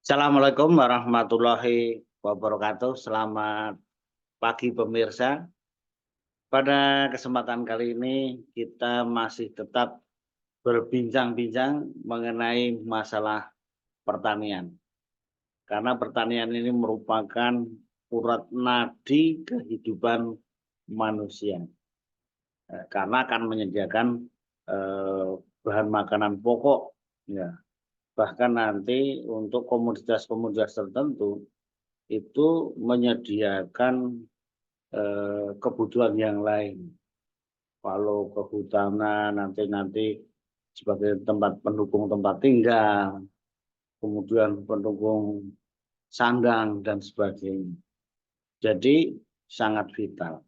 Assalamualaikum warahmatullahi wabarakatuh. Selamat pagi pemirsa. Pada kesempatan kali ini kita masih tetap berbincang-bincang mengenai masalah pertanian. Karena pertanian ini merupakan urat nadi kehidupan manusia. Karena akan menyediakan bahan makanan pokok, ya. Bahkan nanti untuk komoditas-komoditas tertentu itu menyediakan kebutuhan yang lain. Kalau kehutanan nanti sebagai tempat pendukung tempat tinggal, kemudian pendukung sandang dan sebagainya. Jadi sangat vital.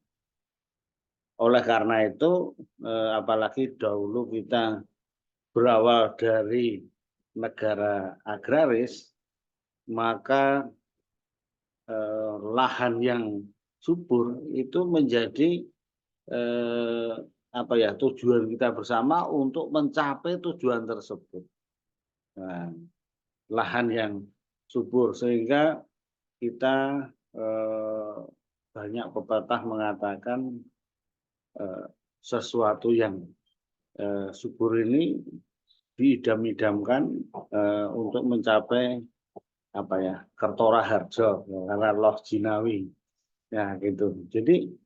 Oleh karena itu, apalagi dahulu kita berawal dari negara agraris, maka lahan yang subur itu menjadi tujuan kita bersama untuk mencapai tujuan tersebut. Nah, lahan yang subur sehingga kita banyak pepatah mengatakan sesuatu yang subur ini diidam-idamkan untuk mencapai Kertora Harjo karena loh jinawi. Ya gitu. Jadi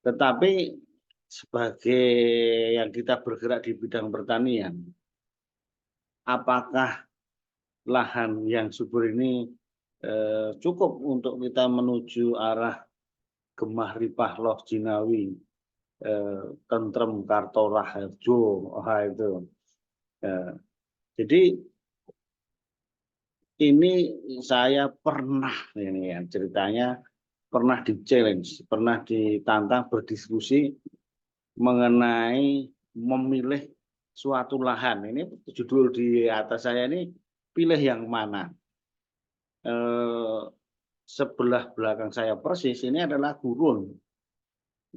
tetapi sebagai yang kita bergerak di bidang pertanian, apakah lahan yang subur ini cukup untuk kita menuju arah Gemah Ripah Loh Jinawi, Tentrem Karto Raharjo, itu. Jadi ini saya pernah ini ya ceritanya pernah di-challenge, pernah ditantang berdiskusi mengenai memilih suatu lahan. Ini judul di atas saya ini, pilih yang mana. Sebelah belakang saya persis ini adalah gurun.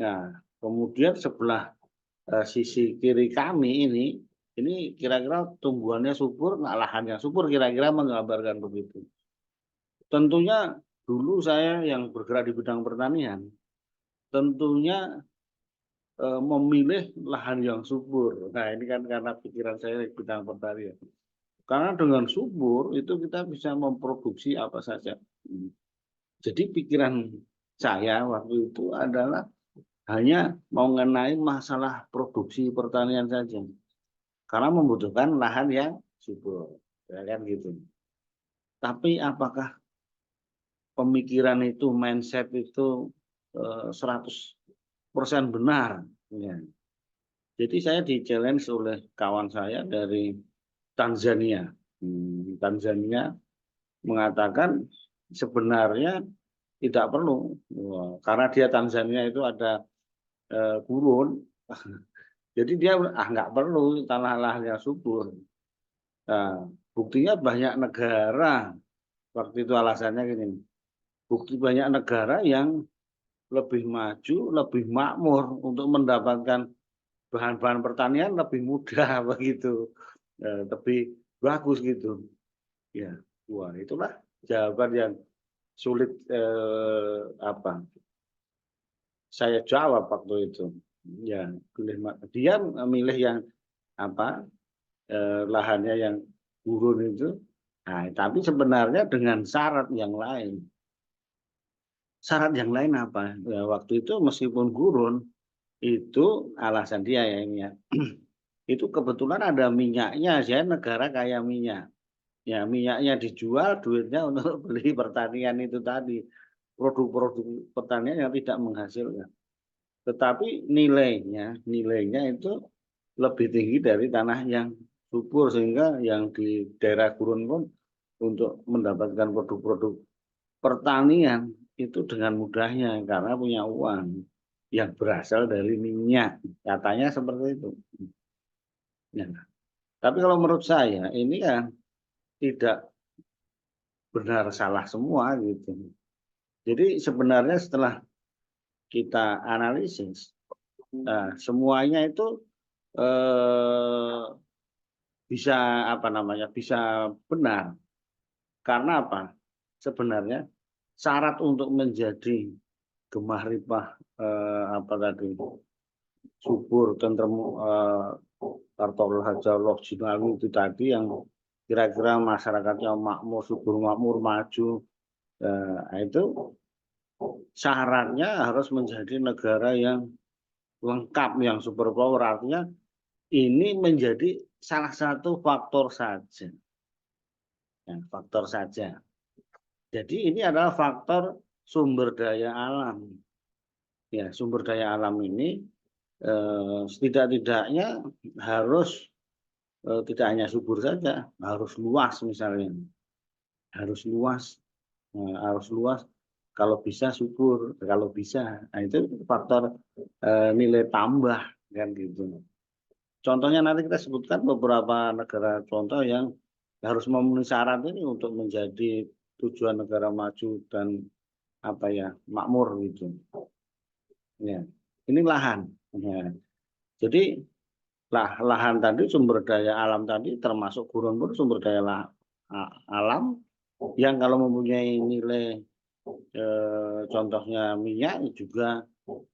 Nah, kemudian sebelah sisi kiri kami ini kira-kira tumbuhannya subur, nah lahannya subur, kira-kira menggambarkan begitu. Tentunya dulu saya yang bergerak di bidang pertanian, tentunya memilih lahan yang subur. Nah, ini kan karena pikiran saya di bidang pertanian. Karena dengan subur itu kita bisa memproduksi apa saja. Jadi pikiran saya waktu itu adalah hanya mengenai masalah produksi pertanian saja. Karena membutuhkan lahan yang subur. Ya kan gitu. Tapi apakah pemikiran itu, mindset itu 100% benar? Ya. Jadi saya di-challenge oleh kawan saya dari Tanzania. Tanzania mengatakan sebenarnya tidak perlu, karena dia Tanzania itu ada gurun, jadi dia nggak perlu tanah lahan yang subur. Nah, buktinya banyak negara waktu itu alasannya gini, bukti banyak negara yang lebih maju, lebih makmur untuk mendapatkan bahan-bahan pertanian lebih mudah begitu, lebih bagus gitu. Ya, wah itulah jawaban yang sulit saya jawab waktu itu. Ya, dia memilih yang lahannya yang gurun itu. Nah, tapi sebenarnya dengan syarat yang lain. Syarat yang lain apa? Ya, waktu itu meskipun gurun, itu alasan dia ya ini ya. Itu kebetulan ada minyaknya, saya negara kaya minyak. Ya, minyaknya dijual, duitnya untuk beli pertanian itu tadi. Produk-produk pertanian yang tidak menghasilkan. Tetapi nilainya itu lebih tinggi dari tanah yang subur, sehingga yang di daerah gurun pun untuk mendapatkan produk-produk pertanian itu dengan mudahnya karena punya uang yang berasal dari minyak. Katanya seperti itu. Ya. Tapi kalau menurut saya ini kan tidak benar salah semua gitu. Jadi sebenarnya setelah kita analisis, semuanya itu eh, bisa bisa benar. Karena apa? Sebenarnya syarat untuk menjadi gemah ripah apa tadi subur, tentrem, harta haja Allah jinawi itu tadi yang kira-kira masyarakatnya makmur, subur, makmur, maju. Itu syaratnya harus menjadi negara yang lengkap, yang super power. Artinya ini menjadi salah satu faktor saja. Ya, faktor saja. Jadi ini adalah faktor sumber daya alam. Ya, sumber daya alam ini setidak-tidaknya harus tidak hanya subur saja, harus luas misalnya, harus luas, harus luas. Kalau bisa subur, kalau bisa, nah itu faktor nilai tambah kan gitu. Contohnya nanti kita sebutkan beberapa negara contoh yang harus memenuhi syarat ini untuk menjadi tujuan negara maju dan apa ya makmur gitu. Ya, ini lahan. Ya. Jadi lahan tadi sumber daya alam tadi termasuk gurun pun sumber daya alam yang kalau mempunyai nilai contohnya minyak juga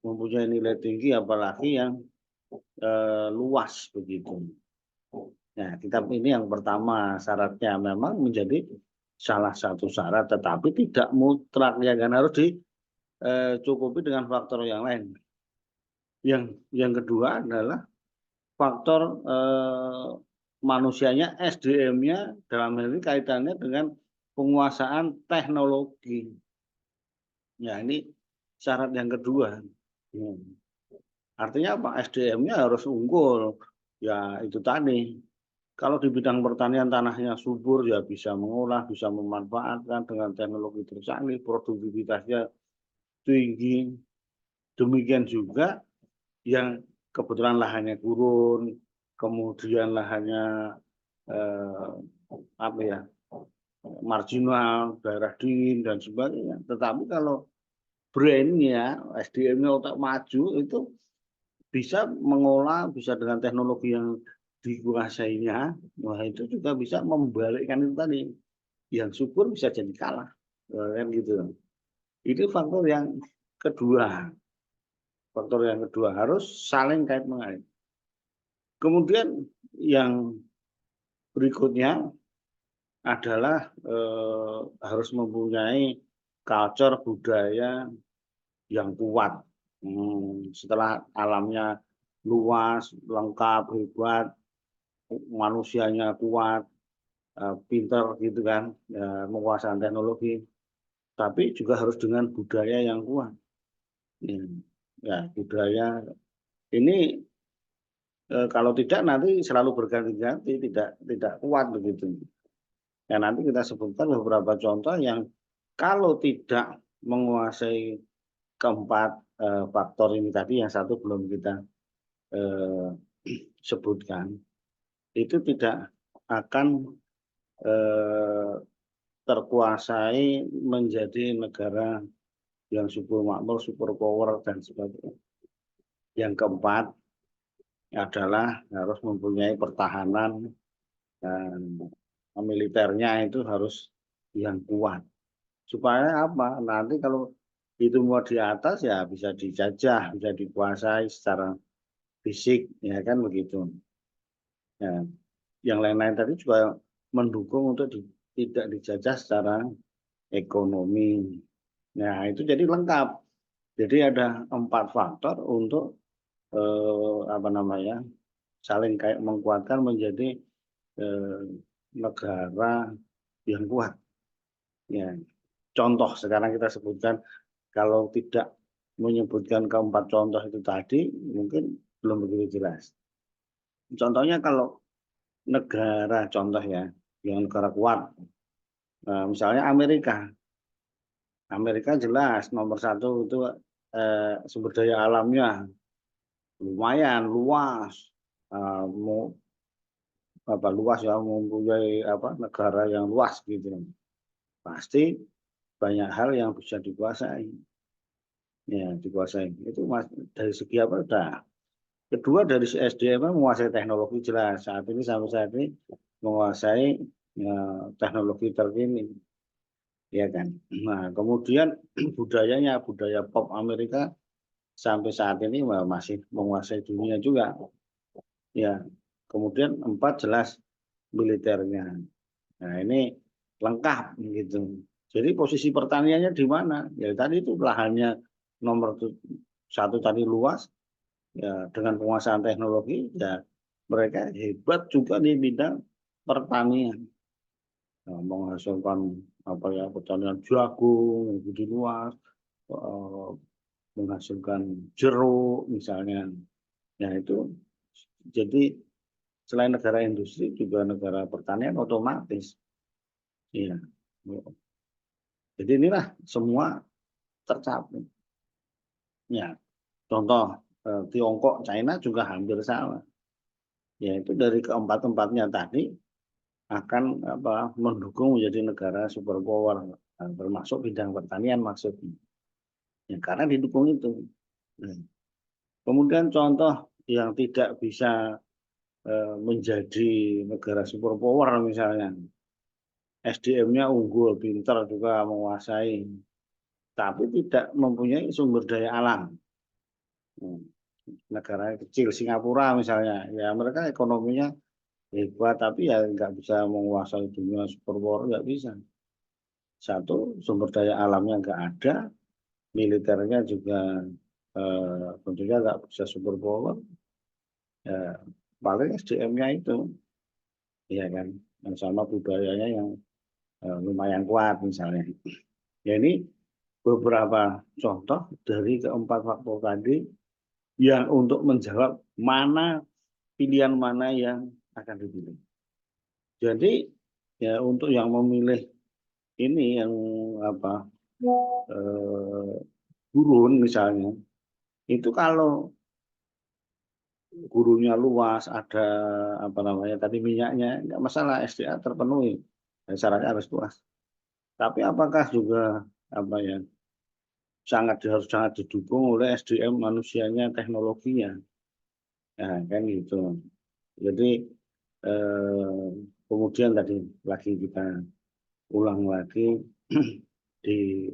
mempunyai nilai tinggi apalagi yang luas begitu. Nah, kita ini yang pertama syaratnya memang menjadi salah satu syarat tetapi tidak mutlak ya kan harus dicukupi dengan faktor yang lain. Yang kedua adalah faktor manusianya, SDM-nya dalam hal ini kaitannya dengan penguasaan teknologi. Ya, ini syarat yang kedua. Artinya apa? SDM-nya harus unggul. Ya, itu tadi. Kalau di bidang pertanian tanahnya subur, ya bisa mengolah, bisa memanfaatkan dengan teknologi tercanggih, produktivitasnya tinggi. Demikian juga yang kebetulan lahannya gurun, kemudian lahannya apa ya marginal, daerah dingin dan sebagainya. Tetapi kalau brainnya, SDM-nya otak maju itu bisa mengolah, bisa dengan teknologi yang dikuasainya, wah itu juga bisa membalikkan itu tadi. Yang subur bisa jadi kalah, kan gitu. Itu faktor yang kedua. Faktor yang kedua harus saling kait mengait. Kemudian yang berikutnya adalah harus mempunyai culture budaya yang kuat. Setelah alamnya luas, lengkap, hebat, manusianya kuat, pinter gitu kan, menguasai teknologi, tapi juga harus dengan budaya yang kuat. Ya, budaya ini kalau tidak nanti selalu berganti-ganti, tidak kuat begitu. Ya nanti kita sebutkan beberapa contoh yang kalau tidak menguasai keempat faktor ini tadi, yang satu belum kita sebutkan, itu tidak akan terkuasai menjadi negara yang super makmur, super power dan sebagainya. Yang keempat adalah harus mempunyai pertahanan dan militernya itu harus yang kuat. Supaya apa? Nanti kalau itu mau di atas ya bisa dijajah, bisa dikuasai secara fisik, ya kan begitu. Ya, yang lain-lain tadi juga mendukung untuk tidak dijajah secara ekonomi. Nah, itu jadi lengkap. Jadi ada 4 faktor untuk apa namanya saling kayak menguatkan menjadi negara yang kuat. Ya, contoh sekarang kita sebutkan kalau tidak menyebutkan keempat contoh itu tadi mungkin belum begitu jelas. Contohnya kalau negara contoh ya yang negara kuat, misalnya Amerika. Amerika jelas nomor satu itu sumber daya alamnya lumayan luas, luas ya mempunyai negara yang luas gitu. Pasti banyak hal yang bisa dikuasai. Ya, dikuasai. Itu dari segi apa? Udah. Kedua dari SDM menguasai teknologi jelas. Saat ini sampai saat ini menguasai teknologi terkini, ya kan. Nah, kemudian budayanya, budaya pop Amerika sampai saat ini masih menguasai dunia juga. Ya, kemudian 4 jelas militernya. Nah, ini lengkap gitu. Jadi posisi pertaniannya di mana? Ya tadi itu lahannya nomor 1 tadi luas, ya dengan penguasaan teknologi, ya mereka hebat juga di bidang pertanian. Nah, menghasilkan apa ya, pertanian jagung lebih luas, eh, menghasilkan jeruk misalnya. Ya itu jadi selain negara industri juga negara pertanian otomatis. Iya. Jadi inilah semua tercapai. Ya, contoh Tiongkok, China juga hampir sama. Yaitu dari keempat-empatnya tadi akan mendukung menjadi negara superpower, termasuk bidang pertanian maksudnya. Ya, karena didukung itu. Nah, kemudian contoh yang tidak bisa menjadi negara superpower misalnya, SDM-nya unggul, pintar juga menguasai, tapi tidak mempunyai sumber daya alam. Negara kecil Singapura misalnya, ya mereka ekonominya hebat, tapi ya nggak bisa menguasai dunia superpower, nggak bisa. Satu, sumber daya alamnya nggak ada, militernya juga tentunya nggak bisa superpower, ya, paling SDM-nya itu, ya kan, yang sama budayanya yang lumayan kuat misalnya. Ya ini beberapa contoh dari keempat faktor tadi yang untuk menjawab mana pilihan mana yang akan dipilih. Jadi ya untuk yang memilih ini yang apa gurun misalnya, itu kalau gurunya luas, ada apa namanya tadi minyaknya, nggak masalah, SDA terpenuhi, syaratnya harus luas. Tapi apakah juga apa ya harus sangat didukung oleh SDM manusianya, teknologinya, nah kan gitu. Jadi kemudian tadi lagi kita ulang lagi di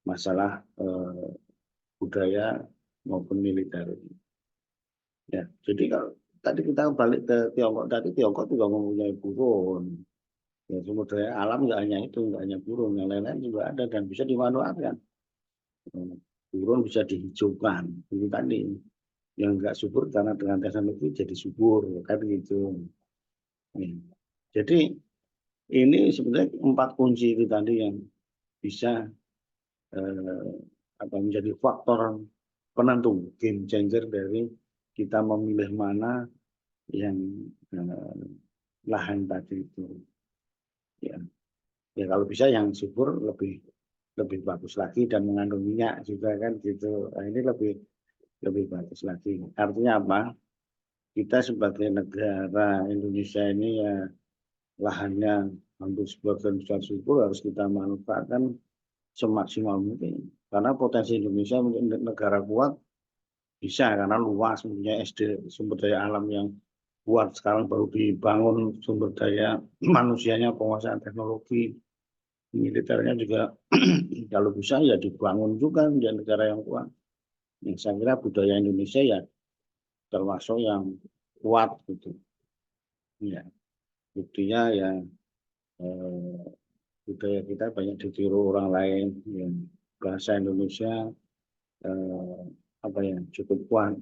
masalah budaya maupun militer. Ya, jadi kalau tadi kita balik ke Tiongkok, tadi Tiongkok juga mempunyai burung. Ya, sumber daya alam nggak hanya itu, nggak hanya burung, yang lain-lain juga ada dan bisa dimanfaatkan. Burung bisa dihijaukan, itu tadi. Yang nggak subur karena dengan teknologi jadi subur, kan gitu. Ya. Jadi ini sebenarnya 4 kunci itu tadi yang bisa eh, menjadi faktor penentu, game changer dari kita memilih mana yang lahan tadi itu. Ya, ya kalau bisa yang subur lebih lebih bagus lagi dan mengandung minyak juga kan gitu. Nah, ini lebih lebih bagus lagi. Artinya apa? Kita sebagai negara Indonesia ini ya lahannya hampir sebagian besar subur, harus kita manfaatkan semaksimal mungkin. Karena potensi Indonesia menjadi negara kuat bisa karena luas, punya sumber daya alam yang kuat. Sekarang baru dibangun sumber daya manusianya, penguasaan teknologi, militernya juga kalau bisa ya dibangun juga menjadi negara yang kuat. Yang saya kira budaya Indonesia ya termasuk yang kuat gitu. Ya, buktinya ya eh, budaya kita banyak ditiru orang lain. Ya, bahasa Indonesia eh, cukup kuat.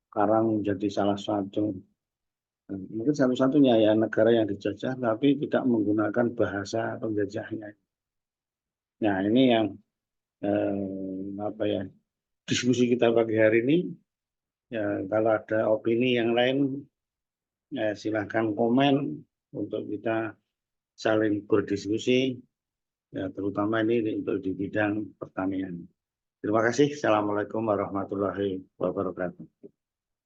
Sekarang menjadi salah satu mungkin satu-satunya ya negara yang dijajah tapi tidak menggunakan bahasa penjajahnya. Nah ini yang diskusi kita pagi hari ini. Ya, kalau ada opini yang lain ya, silahkan komen untuk kita saling berdiskusi, ya, terutama ini untuk di bidang pertanian. Terima kasih. Assalamualaikum warahmatullahi wabarakatuh.